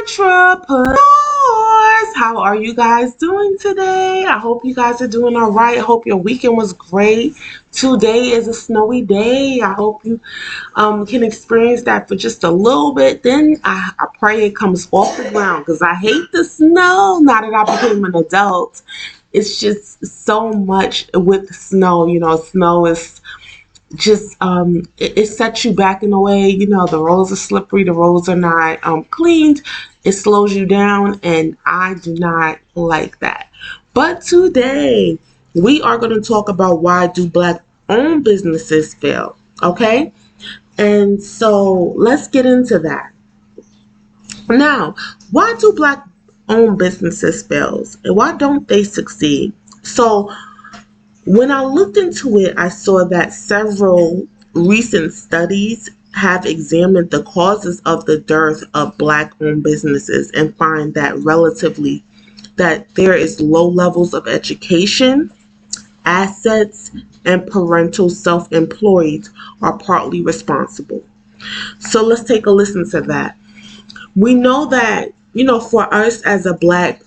Entrepreneurs, how are you guys doing today? I hope you guys are doing all right. I hope your weekend was great. Today is a snowy day. I hope you can experience that for just a little bit. Then I pray it comes off the ground because I hate the snow now that I became an adult. It's just so much with snow. You know, snow is just it sets you back in a way. You know, the roads are slippery, the roads are not cleaned. It slows you down, and I do not like that. But today we are going to talk about why do black owned businesses fail. Okay, and so let's get into that. Now, why do black owned businesses fail, and why don't they succeed? So when I looked into it, I saw that several recent studies have examined the causes of the dearth of black-owned businesses and find that there is low levels of education, assets, and parental self-employed are partly responsible. So let's take a listen to that. We know that, for us as a black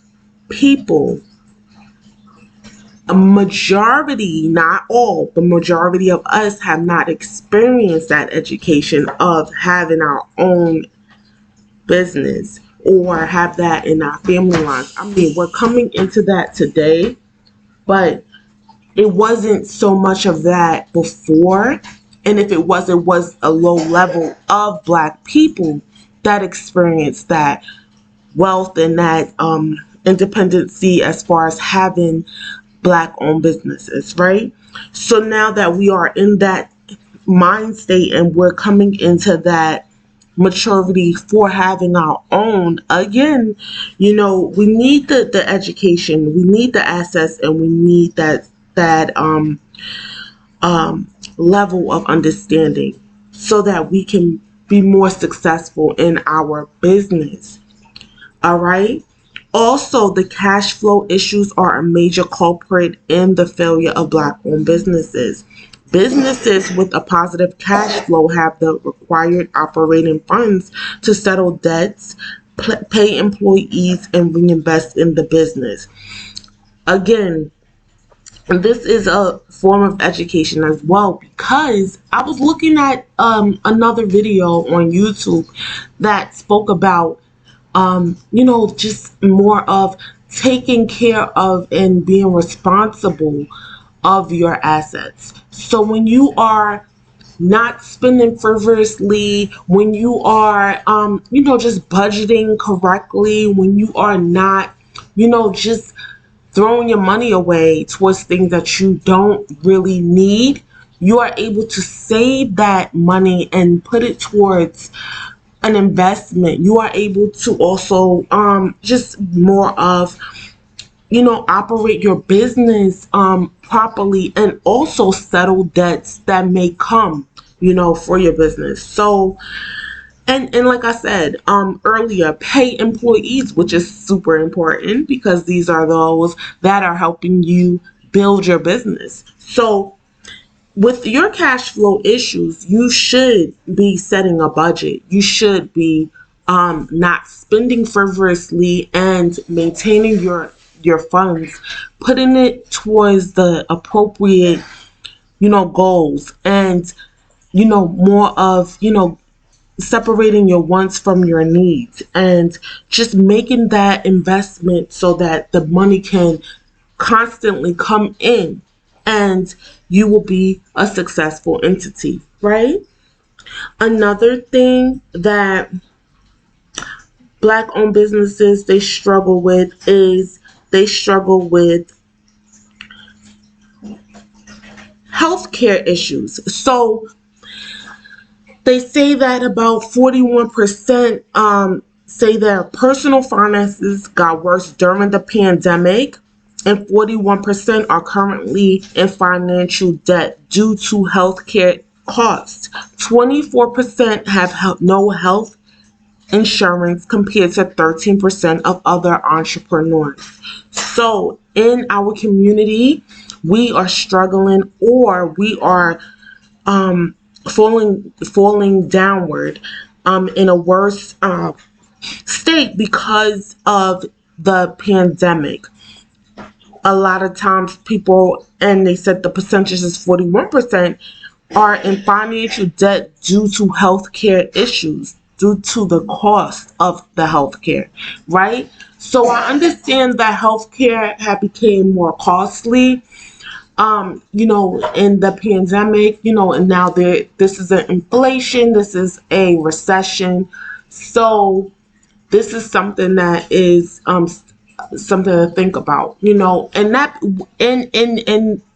people, a majority, not all, the majority of us have not experienced that education of having our own business or have that in our family lines. I mean, we're coming into that today, but it wasn't so much of that before. And if it was a low level of black people that experienced that wealth and that independency as far as having black owned businesses, right? So now that we are in that mind state and we're coming into that maturity for having our own, again, we need the education, we need the assets, and we need that level of understanding so that we can be more successful in our business. All right. Also, the cash flow issues are a major culprit in the failure of black-owned businesses. Businesses with a positive cash flow have the required operating funds to settle debts, pay employees, and reinvest in the business. Again, this is a form of education as well, because I was looking at another video on YouTube that spoke about just more of taking care of and being responsible of your assets. So when you are not spending frivolously, when you are, just budgeting correctly, when you are not, just throwing your money away towards things that you don't really need, you are able to save that money and put it towards an investment. You are able to also just more of operate your business properly, and also settle debts that may come for your business. So and like I said earlier, pay employees, which is super important because these are those that are helping you build your business. So with your cash flow issues, you should be setting a budget. You should be not spending frivolously and maintaining your funds, putting it towards the appropriate, goals, and, more of, separating your wants from your needs, and just making that investment so that the money can constantly come in and you will be a successful entity, right? Another thing that black owned businesses they struggle with healthcare issues. So they say that about 41% say their personal finances got worse during the pandemic, and 41% are currently in financial debt due to healthcare costs. 24% have no health insurance compared to 13% of other entrepreneurs. So in our community, we are struggling, or we are falling downward in a worse state because of the pandemic. A lot of times people, and they said the percentage is 41%, are in financial debt due to healthcare issues, due to the cost of the healthcare, right? So I understand that healthcare had become more costly, in the pandemic, and now this is an inflation, this is a recession. So this is something that is something to think about, and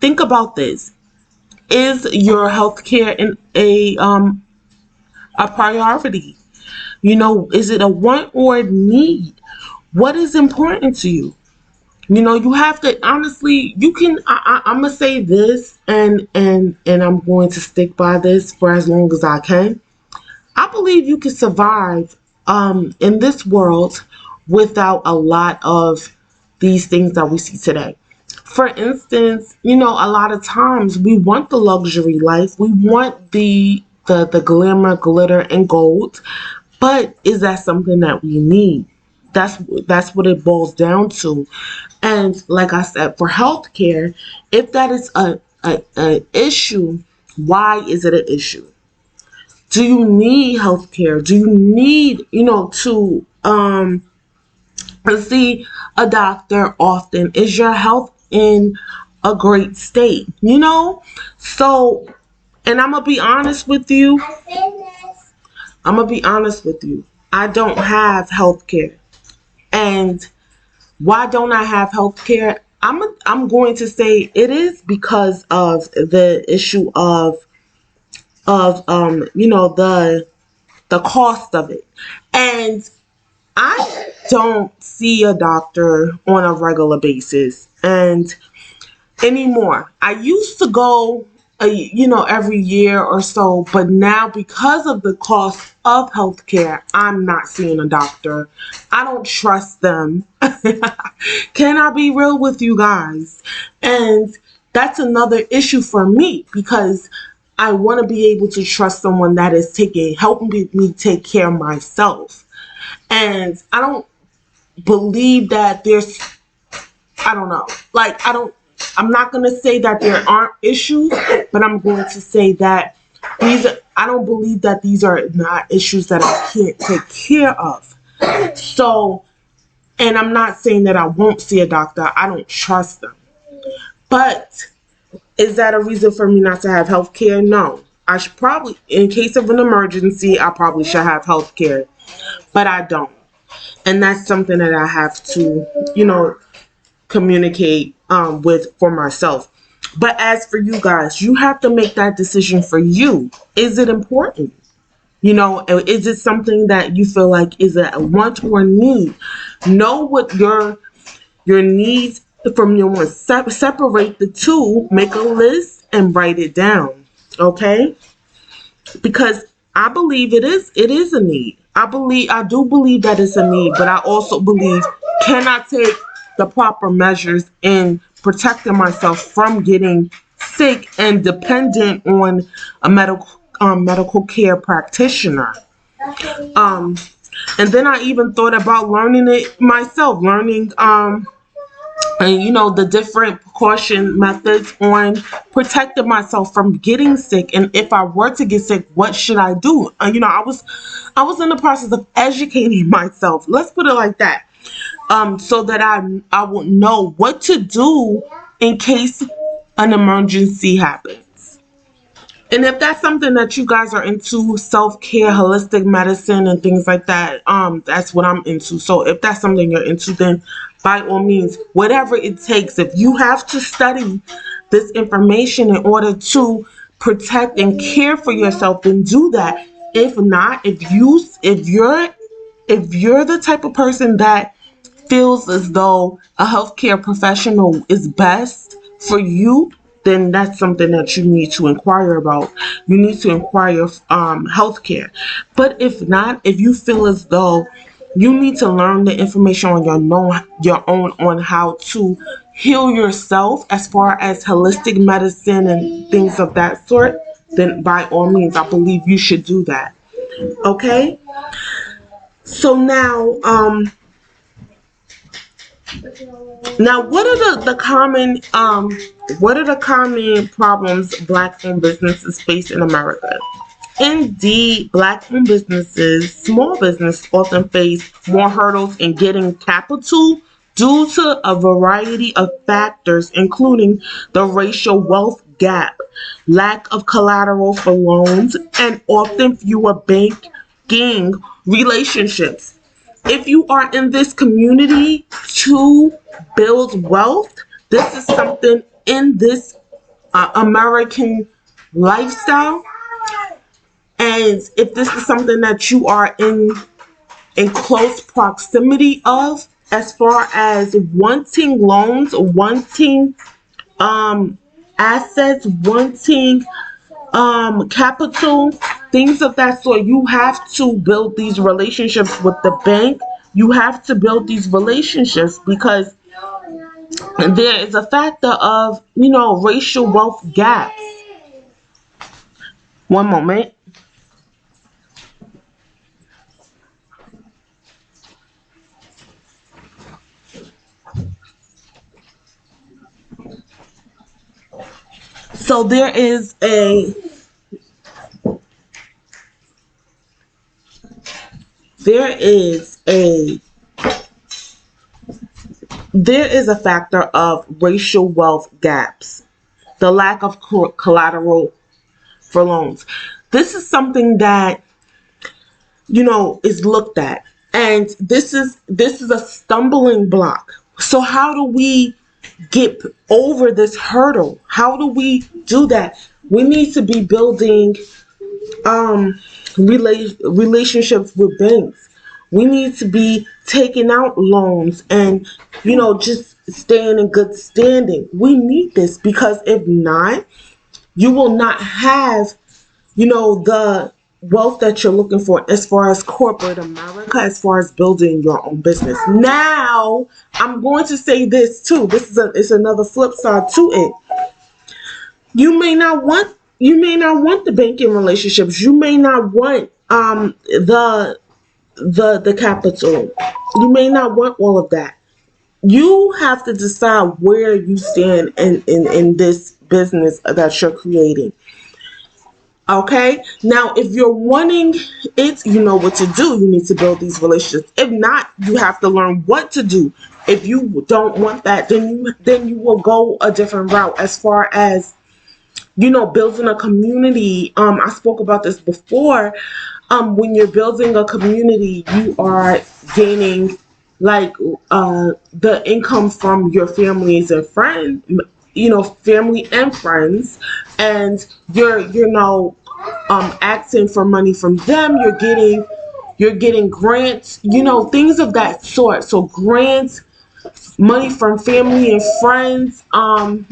think about this. Is your healthcare in a priority? Is it a want or a need? What is important to you? You have to honestly. You can. I'm gonna say this, and I'm going to stick by this for as long as I can. I believe you can survive in this world without a lot of these things that we see today. For instance, a lot of times we want the luxury life. We want the glamour, glitter, and gold. But is that something that we need? That's what it boils down to. And like I said, for healthcare, if that is a issue, why is it an issue? Do you need healthcare? Do you need, to see a doctor often? Is your health in a great state? So, and I'm gonna be honest with you. I'm gonna be honest with you. I don't have healthcare, and why don't I have healthcare? I'm going to say it is because of the issue of the cost of it. And I don't see a doctor on a regular basis and anymore. I used to go every year or so, but now because of the cost of healthcare, I'm not seeing a doctor. I don't trust them. Can I be real with you guys? And that's another issue for me because I want to be able to trust someone that is helping me take care of myself. And I don't believe that I don't know. I'm not going to say that there aren't issues, but I'm going to say that I don't believe that these are not issues that I can't take care of. So, and I'm not saying that I won't see a doctor. I don't trust them. But is that a reason for me not to have health care? No. I should probably, in case of an emergency, I probably should have health care. But I don't. And that's something that I have to, communicate for myself. But as for you guys, you have to make that decision for you. Is it important? Is it something that you feel like is a want or need? Know what your needs from your wants. Separate the two, make a list and write it down. Okay? Because I believe it is a need. I do believe that it's a need, but I also believe, can I take the proper measures in protecting myself from getting sick and dependent on a medical care practitioner. And then I even thought about learning it myself, learning the different precaution methods on protecting myself from getting sick. And if I were to get sick, what should I do? I was in the process of educating myself. Let's put it like that. So that I will know what to do in case an emergency happens. And if that's something that you guys are into, self-care, holistic medicine, and things like that, that's what I'm into. So if that's something you're into, then by all means, whatever it takes, if you have to study this information in order to protect and care for yourself, then do that. If not, if you're the type of person that feels as though a healthcare professional is best for you, then that's something that you need to inquire about. You need to inquire healthcare. But if not, if you feel as though you need to learn the information on your own on how to heal yourself as far as holistic medicine and things of that sort, then by all means, I believe you should do that. Okay? So now what are the common problems black owned businesses face in America? Indeed, black owned businesses, small business, often face more hurdles in getting capital due to a variety of factors, including the racial wealth gap, lack of collateral for loans, and often fewer banking relationships. If you are in this community to build wealth, this is something in this American lifestyle. And if this is something that you are in close proximity of, as far as wanting loans, wanting assets, wanting capital, things of that sort, you have to build these relationships with the bank. You have to build these relationships because there is a factor of, racial wealth gaps. One moment. So there is a factor of racial wealth gaps, the lack of collateral for loans. This is something that is looked at, and this is a stumbling block. So how do we get over this hurdle? How do we do that? We need to be building relationships with banks. We need to be taking out loans and just staying in good standing. We need this because if not, you will not have the wealth that you're looking for as far as corporate America, as far as building your own business. Now, I'm going to say this too. It's another flip side to it. You may not want the banking relationships. You may not want the capital. You may not want all of that. You have to decide where you stand in this business that you're creating. Okay, now if you're wanting it, you know what to do. You need to build these relationships. If not, you have to learn what to do. If you don't want that, then you will go a different route as far as building a community. I spoke about this before. When you're building a community, you are gaining like the income from your families and friends, family and friends, and you're asking for money from them. You're getting grants, things of that sort. So grants, money from family and friends.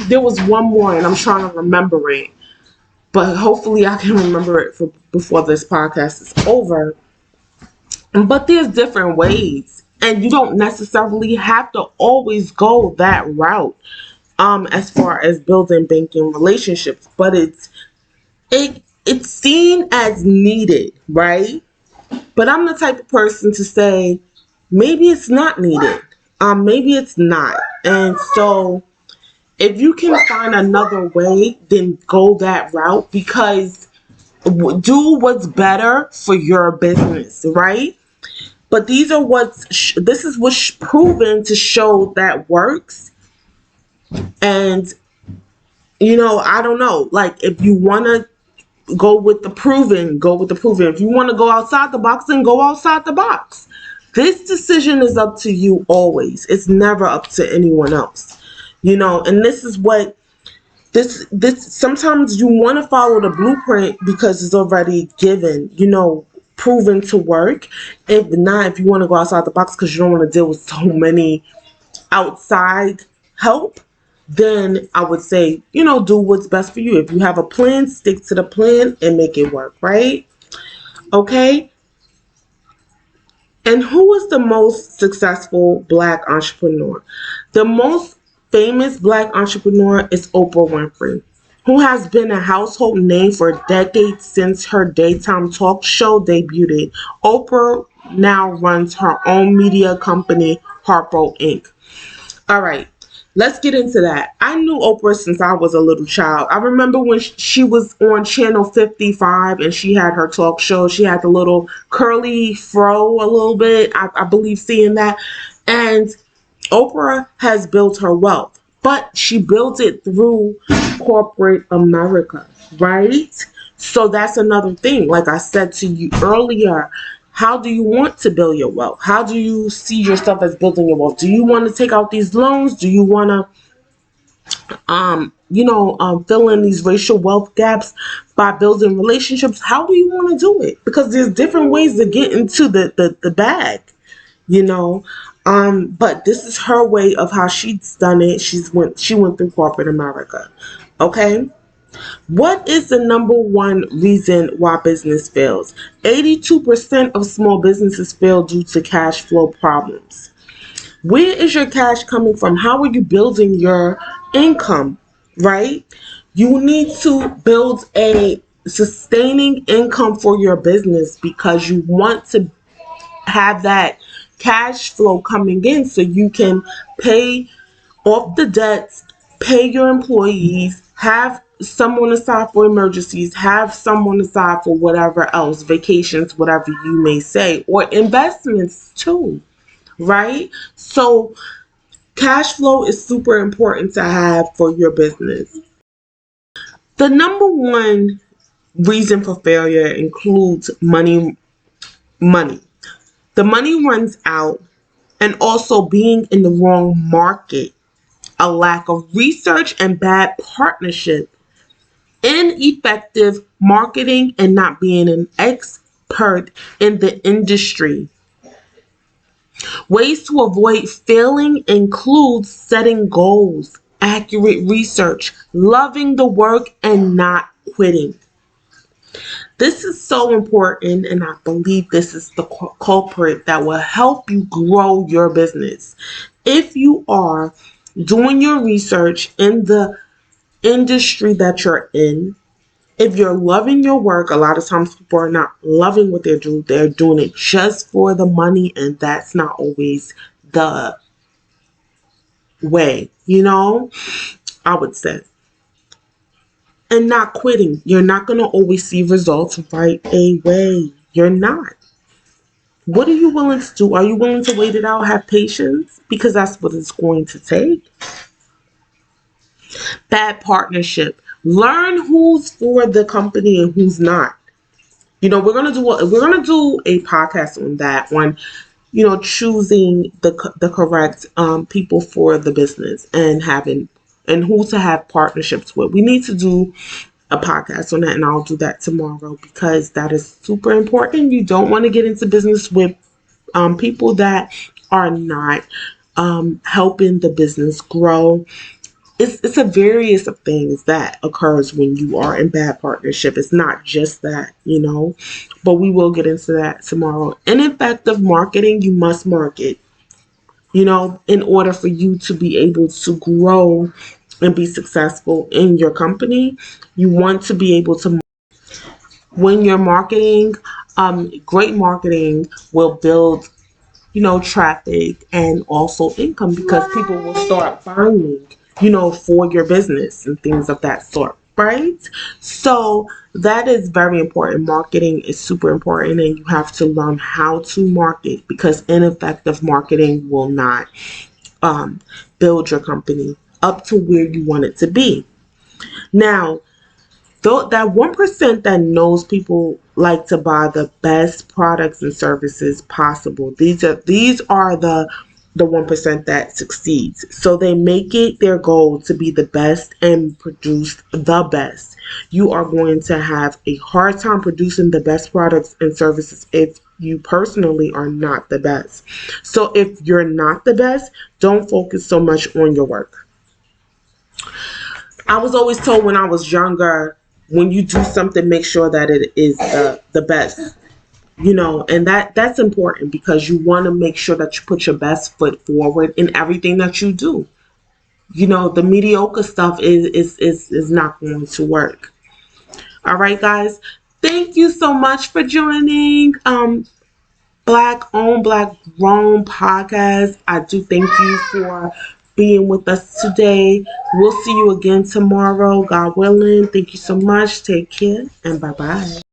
There was one more, and I'm trying to remember it, but hopefully I can remember it before this podcast is over. But there's different ways, and you don't necessarily have to always go that route. As far as building banking relationships, but it's seen as needed, right? But I'm the type of person to say maybe it's not needed. Maybe it's not. And so if you can find another way, then go that route because do what's better for your business, right? But this is what's proven to show that works. And I don't know, like if you want to go with the proven. If you want to go outside the box, then go outside the box. This decision is up to you always. It's never up to anyone else. And this is what this sometimes you want to follow the blueprint because it's already given, proven to work. If not, if you want to go outside the box because you don't want to deal with so many outside help, then I would say, do what's best for you. If you have a plan, stick to the plan and make it work, right? Okay? And who is the most successful Black entrepreneur? The most famous Black entrepreneur is Oprah Winfrey, who has been a household name for decades since her daytime talk show debuted. Oprah now runs her own media company, Harpo Inc. All right, let's get into that. I knew Oprah since I was a little child. I remember when she was on Channel 55 and she had her talk show. She had the little curly fro a little bit. I believe seeing that. And Oprah has built her wealth, but she built it through corporate America, right? So that's another thing. Like I said to you earlier, how do you want to build your wealth? How do you see yourself as building your wealth? Do you want to take out these loans? Do you want to, fill in these racial wealth gaps by building relationships? How do you want to do it? Because there's different ways to get into the bag, you know. But this is her way of how she's done it. She went through corporate America. Okay. What is the number one reason why business fails? 82% of small businesses fail due to cash flow problems. Where is your cash coming from? How are you building your income, right? You need to build a sustaining income for your business because you want to have that cash flow coming in so you can pay off the debts, pay your employees, have someone aside for emergencies, have someone aside for whatever else, vacations, whatever you may say, or investments too, right? So cash flow is super important to have for your business. The number one reason for failure includes money. The money runs out, and also being in the wrong market, a lack of research and bad partnership, ineffective marketing, and not being an expert in the industry. Ways to avoid failing include setting goals, accurate research, loving the work, and not quitting. This is so important, and I believe this is the culprit that will help you grow your business. If you are doing your research in the industry that you're in, if you're loving your work, a lot of times people are not loving what they're doing it just for the money, and that's not always the way, I would say. And not quitting. You're not going to always see results right away. You're not. What are you willing to do? Are you willing to wait it out, have patience? Because that's what it's going to take. Bad partnership. Learn who's for the company and who's not. We're gonna do a podcast on that one. Choosing the correct people for the business and who to have partnerships with. We need to do a podcast on that, and I'll do that tomorrow because that is super important. You don't want to get into business with people that are not helping the business grow. It's a various of things that occurs when you are in bad partnership. It's not just that, but we will get into that tomorrow. Ineffective marketing, you must market, in order for you to be able to grow and be successful in your company. You want to be able to, when you're marketing, great marketing will build traffic and also income because people will start finding, for your business and things of that sort, right? So that is very important. Marketing is super important, and you have to learn how to market because ineffective marketing will not build your company up to where you want it to be. Now, that 1% that knows people like to buy the best products and services possible. These are the 1% that succeeds. So they make it their goal to be the best and produce the best. You are going to have a hard time producing the best products and services if you personally are not the best. So if you're not the best, don't focus so much on your work. I was always told when I was younger, when you do something, make sure that it is the best, and that's important because you want to make sure that you put your best foot forward in everything that you do. The mediocre stuff is not going to work. All right, guys. Thank you so much for joining. Black Owned, Black Grown podcast. I do thank you for being with us today. We'll see you again tomorrow, God willing. Thank you so much. Take care and bye bye.